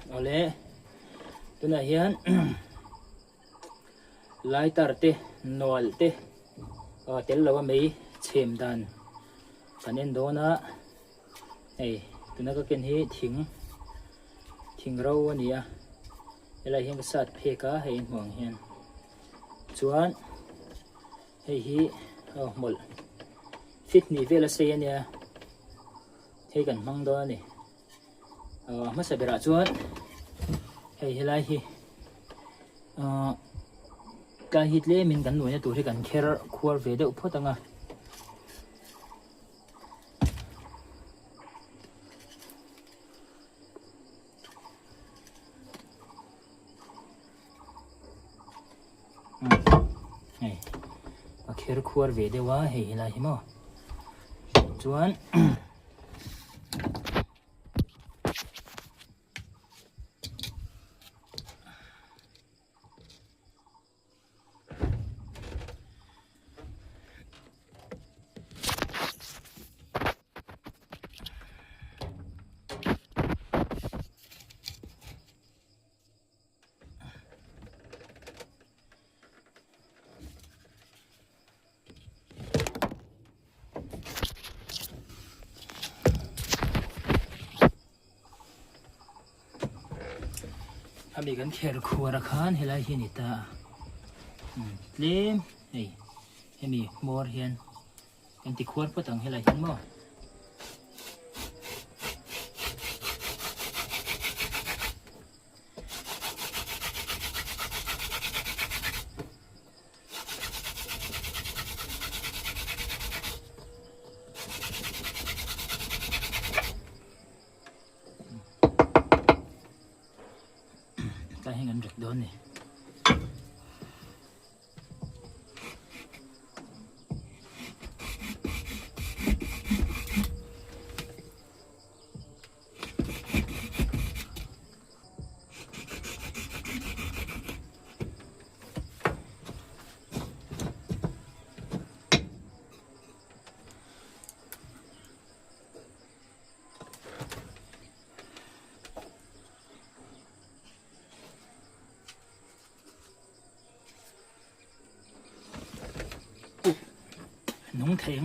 เอาเลยตัวไหนเฮียนไล่ตาร์เตนอลเตเตลเราว่าไม่เชื่อมดันสันนิษฐานโดนะไอ้ตัวนั้นก็เกินที่ทิ้งเราวันนี้อะไรเฮียนก็สัตว์เพกะให้ห่วงเฮียนส่วนให้ฮีหมดฟิตนี่เวลาเสียเนี่ยให้กันมั่งด้วยนี่มาใส่เบระส่วนให้อะไรฮีการฮิตเล่มินกันหน่วยเนี่ยตัวที่กันแค่ควอร์เวเดอร์พอตั้งอ่ะแค่ควอร์เวเดอร์ว่าให้อะไรฮีมั้งส่วนทำอีกกันแค่ครัวราคาให้ไรเฮียนิตาเล่มให้มีมอร์เฮียนกันติควรพูดถึงให้ไรเฮียนมั้งการให้เงินเดือดร้อนนี่น้องเทง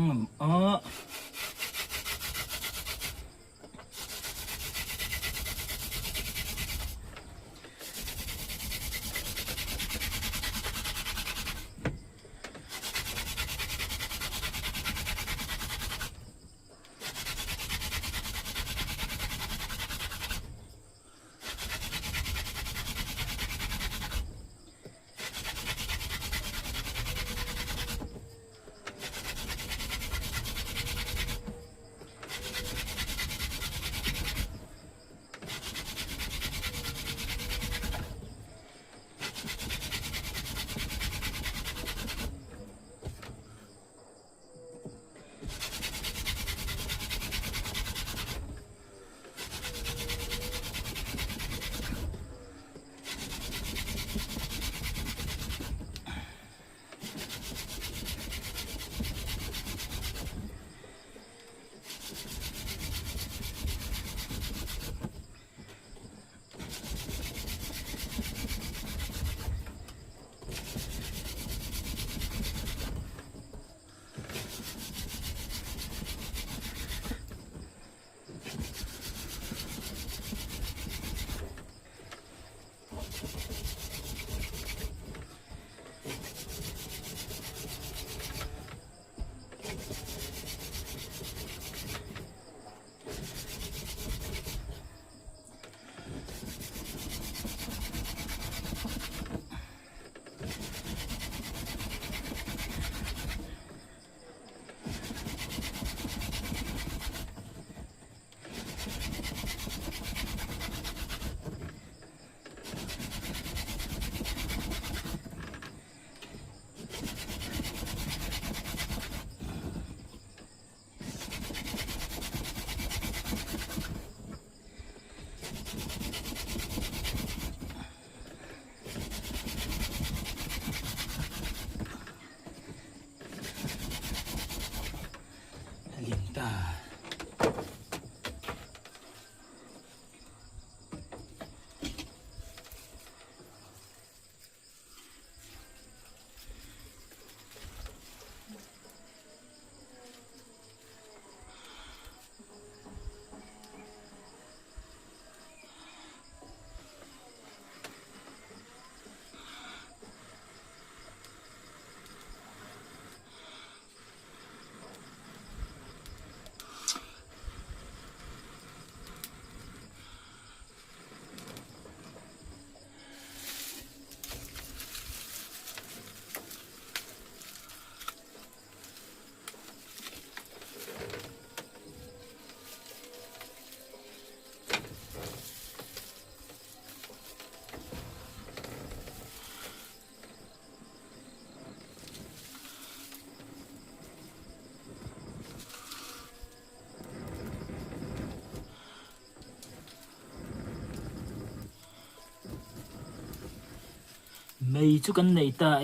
mày chú cần này ta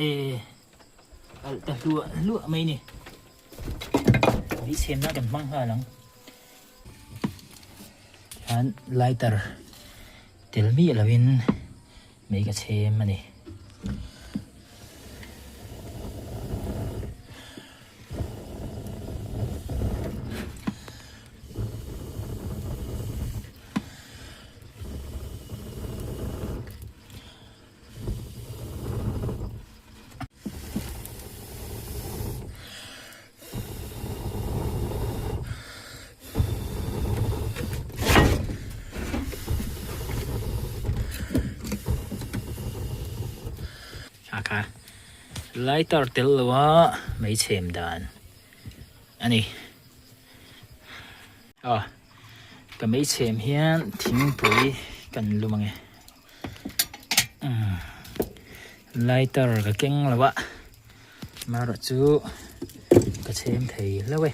ta lụa mày nè đi xem nó cần măng hà lắm hắn lighter tel mi là bên mấy cái xem mà nèค่ะไล่ต่อเตลว่าไม่เชื่อมดานอันนี้ก็ไม่เชื่อมเฮียนทิ้งปุ๋ยกันรู้มั้งไงไล่ต่อก็เก่งแล้ววะมาหรอจูก็เชื่อมทีแล้วเว้ย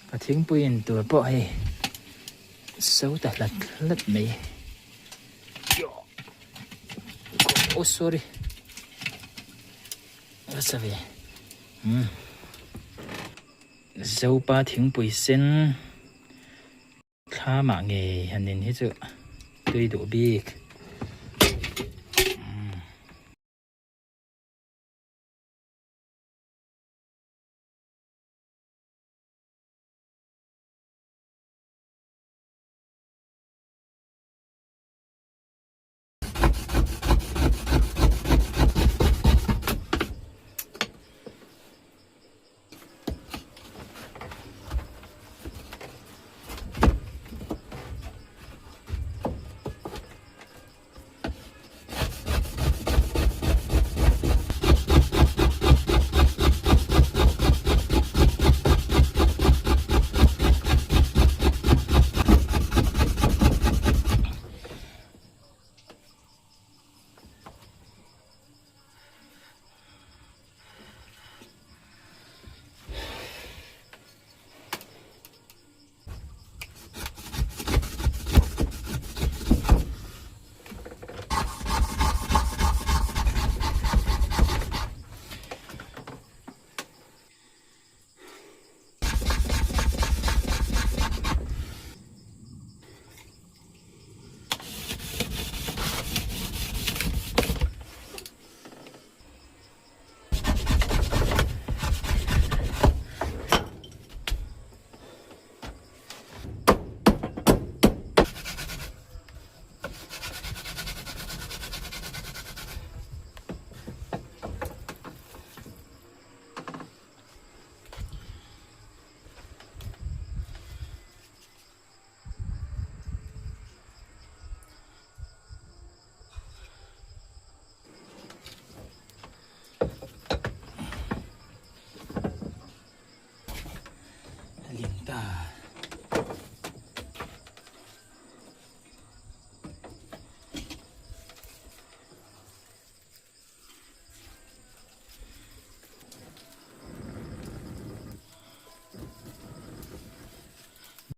ก็ทิ้งปุ๋ยตัวเปาะให้xấuแต่ละลัดไม่โอ้ sorry แล้วสิ xấu baทิ้งปุ๋ยเส้นข้ามาไงฮันนี่ที่จะด้วยตัวบิ๊ก